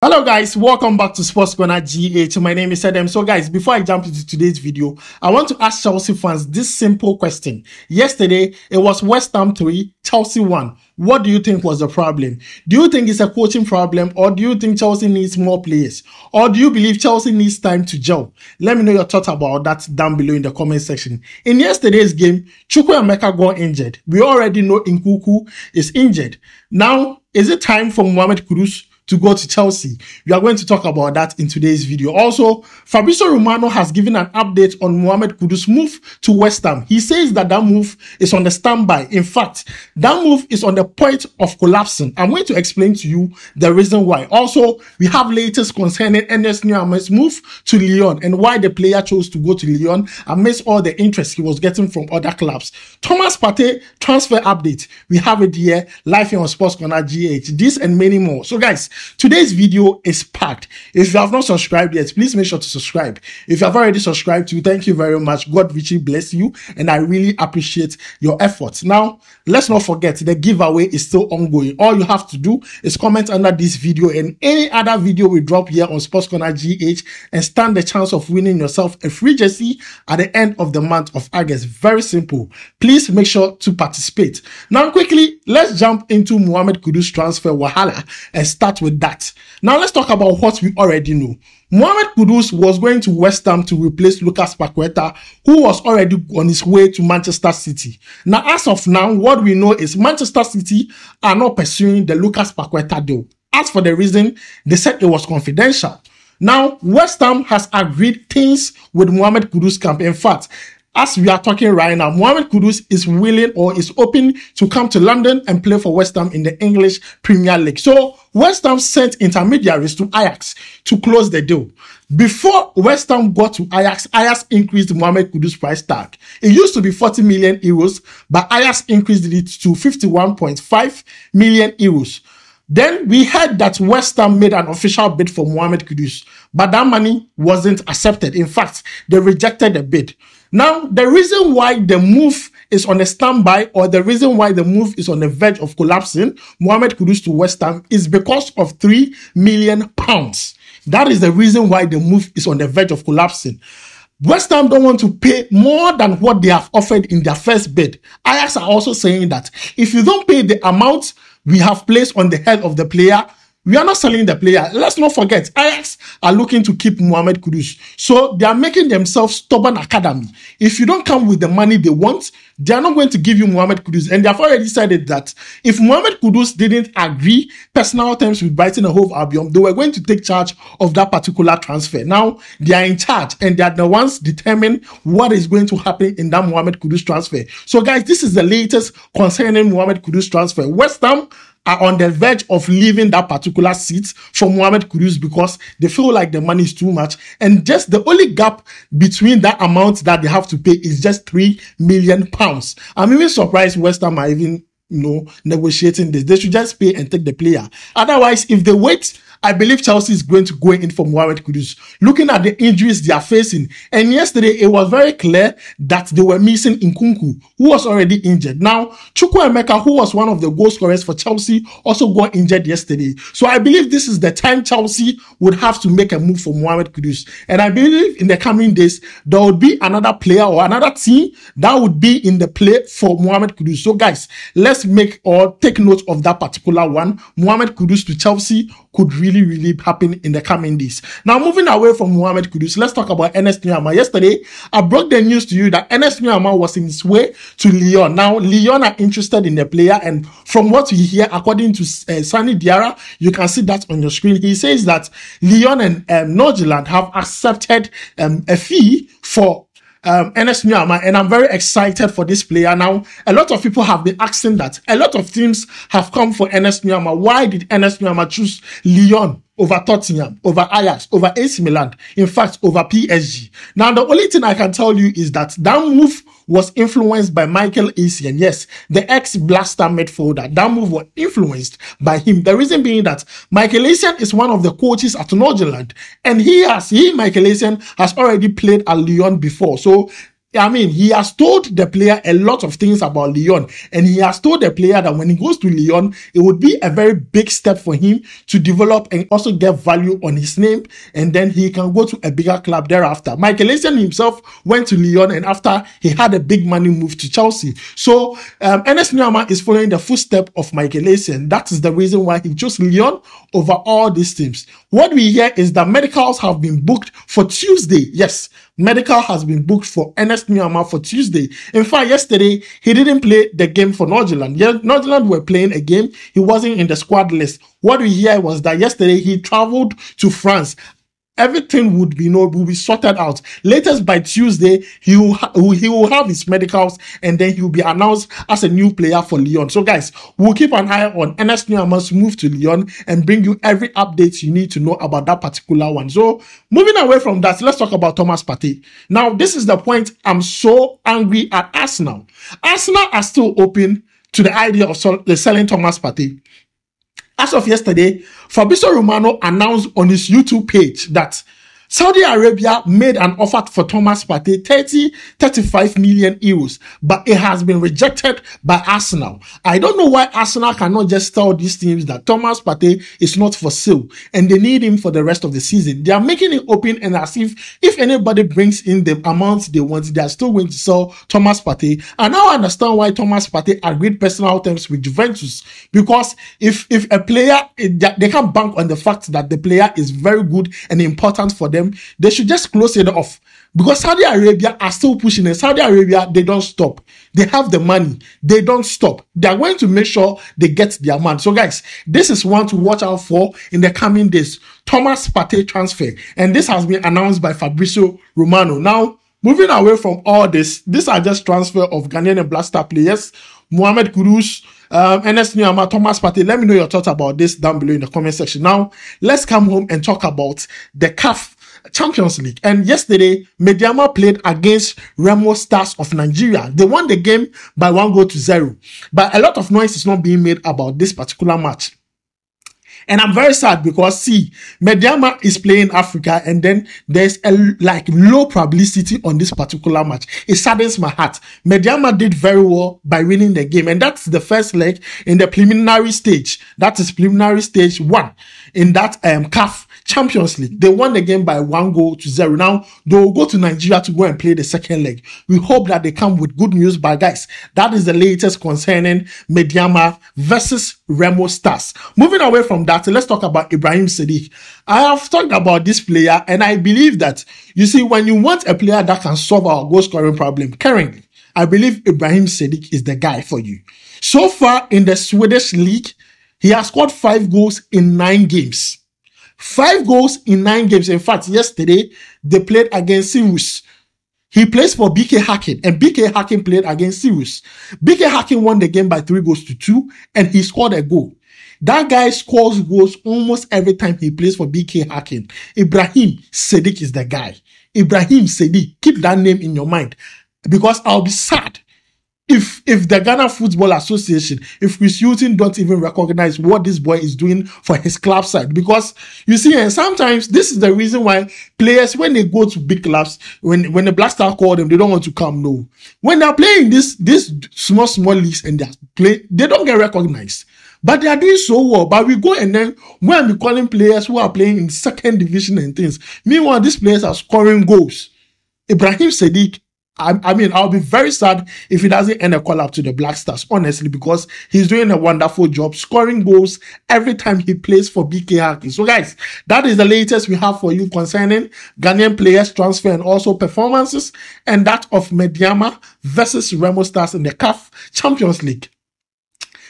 Hello guys, welcome back to Sports Corner GH. My name is Adam. So guys, before I jump into today's video, I want to ask Chelsea fans this simple question. Yesterday, it was West Ham 3, Chelsea 1. What do you think was the problem? Do you think it's a coaching problem, or do you think Chelsea needs more players? Or do you believe Chelsea needs time to gel? Let me know your thoughts about that down below in the comment section. In yesterday's game, Chukwuemeka got injured. We already know Nkunku is injured. Now, is it time for Mohamed Kudus to go to Chelsea? We are going to talk about that in today's video. Also, Fabrizio Romano has given an update on Mohamed Kudus' move to West Ham. He says that move is on the standby. In fact, that move is on the point of collapsing. I'm going to explain to you the reason why. Also, we have latest concerning Enes Nyama's move to Lyon and why the player chose to go to Lyon amidst all the interest he was getting from other clubs. Thomas Partey transfer update. We have it here live here on Sports Corner GH. This and many more. So guys, today's video is packed. If you have not subscribed yet, please make sure to subscribe. If you have already subscribed to, thank you very much. God richly bless you, and I really appreciate your efforts. Now, let's not forget the giveaway is still ongoing. All you have to do is comment under this video and any other video we drop here on Sports Corner GH and stand the chance of winning yourself a free jersey at the end of the month of August. Very simple. Please make sure to participate. Now, quickly, let's jump into Mohamed Kudus transfer wahala and start with that. Now let's talk about what we already know. Mohamed Kudus was going to West Ham to replace Lucas Paqueta, who was already on his way to Manchester City. Now, as of now, what we know is Manchester City are not pursuing the Lucas Paqueta deal. As for the reason, they said it was confidential. Now, West Ham has agreed things with Mohamed Kudus' camp. In fact, as we are talking right now, Mohamed Kudus is willing or is open to come to London and play for West Ham in the English Premier League. So West Ham sent intermediaries to Ajax to close the deal. Before West Ham got to Ajax, Ajax increased Mohamed Kudus' price tag. It used to be 40 million euros, but Ajax increased it to 51.5 million euros. Then we heard that West Ham made an official bid for Mohamed Kudus, but that money wasn't accepted. In fact, they rejected the bid. Now, the reason why the move is on a standby, or the reason why the move is on the verge of collapsing, Mohamed Kudus to West Ham, is because of £3 million. That is the reason why the move is on the verge of collapsing. West Ham don't want to pay more than what they have offered in their first bid. Ajax are also saying that if you don't pay the amount we have placed on the head of the player, we are not selling the player. Let's not forget, Ajax are looking to keep Mohamed Kudus. So they are making themselves stubborn academy. If you don't come with the money they want, they are not going to give you Mohamed Kudus. And they have already decided that if Mohamed Kudus didn't agree personal terms with Brighton and Hove Albion, they were going to take charge of that particular transfer. Now, they are in charge and they are the ones determine what is going to happen in that Mohamed Kudus transfer. So guys, this is the latest concerning Mohamed Kudus transfer. West Ham are on the verge of leaving that particular seat for Mohamed Kudus because they feel like the money is too much, and just the only gap between that amount that they have to pay is just £3 million. I'm even surprised West Ham are even negotiating this. They should just pay and take the player. Otherwise, if they wait, I believe Chelsea is going to go in for Mohamed Kudus. Looking at the injuries they are facing, and yesterday it was very clear that they were missing Nkunku, who was already injured. Now, Chukwuemeka, who was one of the goal scorers for Chelsea, also got injured yesterday. So I believe this is the time Chelsea would have to make a move for Mohamed Kudus. And I believe in the coming days, there would be another player or another team that would be in the play for Mohamed Kudus. So guys, let's make or take note of that particular one. Mohamed Kudus to Chelsea could really happen in the coming days. Now, moving away from Mohamed Kudus, let's talk about Enes Nyama. Yesterday, I broke the news to you that Enes Nyama was in his way to Lyon. Now, Lyon are interested in the player, and from what we hear, according to Sani Diarra, you can see that on your screen. He says that Lyon and Nordirland have accepted a fee for Enes Nyama, and I'm very excited for this player. Now, a lot of people have been asking that. A lot of teams have come for Enes Nyama. Why did Enes Nyama choose Lyon over Tottenham, over Ajax, over AC Milan, in fact, over PSG? Now, the only thing I can tell you is that that move was influenced by Michael Essien. Yes, the ex-Blaster midfielder. That move was influenced by him. The reason being that Michael Essien is one of the coaches at Nordirland, and Michael Essien has already played at Lyon before. So I mean, he has told the player a lot of things about Lyon, and he has told the player that when he goes to Lyon, it would be a very big step for him to develop and also get value on his name, and then he can go to a bigger club thereafter. Michael Essien himself went to Lyon, and after he had a big money move to Chelsea. So Ernest Nuamah is following the footstep of Michael Essien. That is the reason why he chose Lyon over all these teams. What we hear is that medicals have been booked for Tuesday. Yes, medical has been booked for Ernest Nuamah for Tuesday. In fact, yesterday, he didn't play the game for Nordirland. Yeah, Nordirland were playing a game. He wasn't in the squad list. What we hear was that yesterday, he traveled to France. Everything would be sorted out. Latest by Tuesday, he will have his medicals, and then he will be announced as a new player for Lyon. So guys, we'll keep an eye on Ernest Nuamah's move to Lyon and bring you every update you need to know about that particular one. So moving away from that, let's talk about Thomas Partey. Now, this is the point I'm so angry at Arsenal. Arsenal are still open to the idea of selling Thomas Partey. As of yesterday, Fabrizio Romano announced on his YouTube page that Saudi Arabia made an offer for Thomas Partey, 35 million euros, but it has been rejected by Arsenal. I don't know why Arsenal cannot just tell these teams that Thomas Partey is not for sale and they need him for the rest of the season. They are making it open and as if anybody brings in the amount they want, they are still going to sell Thomas Partey. And now I understand why Thomas Partey agreed personal terms with Juventus, because if a player, they can bank on the fact that the player is very good and important for them, they should just close it off, because Saudi Arabia are still pushing it. Saudi Arabia, they don't stop. They have the money. They don't stop. They are going to make sure they get their man. So guys, this is one to watch out for in the coming days. Thomas Partey transfer. And this has been announced by Fabrizio Romano. Now, moving away from all this, these are just transfer of Ghanaian and Black Star players. Mohamed Kudus, Ernest Nuamah, Thomas Partey. Let me know your thoughts about this down below in the comment section. Now, let's come home and talk about the CAF Champions League. And yesterday, Medeama played against Remo Stars of Nigeria. They won the game by 1-0. But a lot of noise is not being made about this particular match. And I'm very sad because, see, Medeama is playing Africa and then there's a low publicity on this particular match. It saddens my heart. Medeama did very well by winning the game, and that's the first leg in the preliminary stage. That is preliminary stage 1 in that CAF Champions League. They won the game by 1-0. Now, they will go to Nigeria to go and play the second leg. We hope that they come with good news, but guys, that is the latest concerning Medeama versus Remo Stars. Moving away from that, let's talk about Ibrahim Sadiq. I have talked about this player, and I believe that, you see, when you want a player that can solve our goal scoring problem currently, I believe Ibrahim Sadiq is the guy for you. So far in the Swedish league, he has scored 5 goals in 9 games. 5 goals in 9 games. In fact, yesterday, they played against Sirius. He plays for BK Häcken, and BK Häcken played against Sirius. BK Häcken won the game by 3-2, and he scored a goal. That guy scores goals almost every time he plays for BK Häcken. Ibrahim Sadiq is the guy. Ibrahim Sadiq, keep that name in your mind, because I'll be sad if the Ghana Football Association, if Chris Hughton don't even recognize what this boy is doing for his club side. Because you see, and sometimes this is the reason why players, when they go to big clubs, when the Black Star call them, they don't want to come. No, when they're playing this small leagues and they don't get recognized. But they are doing so well. But we go and then when we calling players who are playing in second division and things, meanwhile these players are scoring goals. Ibrahim Sadiq, I mean, I'll be very sad if he doesn't end a call up to the Black Stars, honestly, because he's doing a wonderful job scoring goals every time he plays for BK Häcken. So guys, that is the latest we have for you concerning Ghanaian players transfer and also performances, and that of Medeama versus Remo Stars in the CAF Champions League.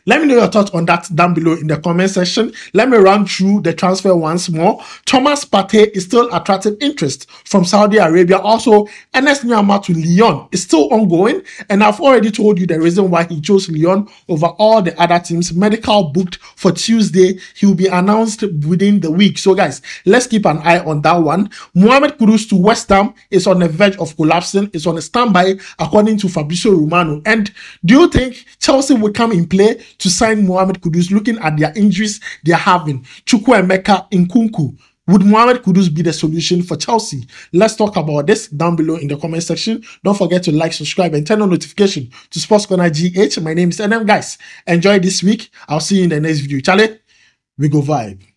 Let me know your thoughts on that down below in the comment section. Let me run through the transfer once more. Thomas Partey is still attracting interest from Saudi Arabia. Also, Ernest Nuamah to Lyon is still ongoing. And I've already told you the reason why he chose Lyon over all the other teams. Medical booked for Tuesday. He will be announced within the week. So guys, let's keep an eye on that one. Mohamed Kudus to West Ham is on the verge of collapsing. It's on a standby according to Fabrizio Romano. And do you think Chelsea would come in play to sign Mohamed Kudus, looking at their injuries they're having? Chukwuemeka Nkunku, Would Mohamed Kudus be the solution for Chelsea? Let's talk about this down below in the comment section. Don't forget to like, subscribe, and turn on notification to Sports Corner GH. My name is NM. Guys, enjoy this week. I'll see you in the next video. Charlie, we go vibe.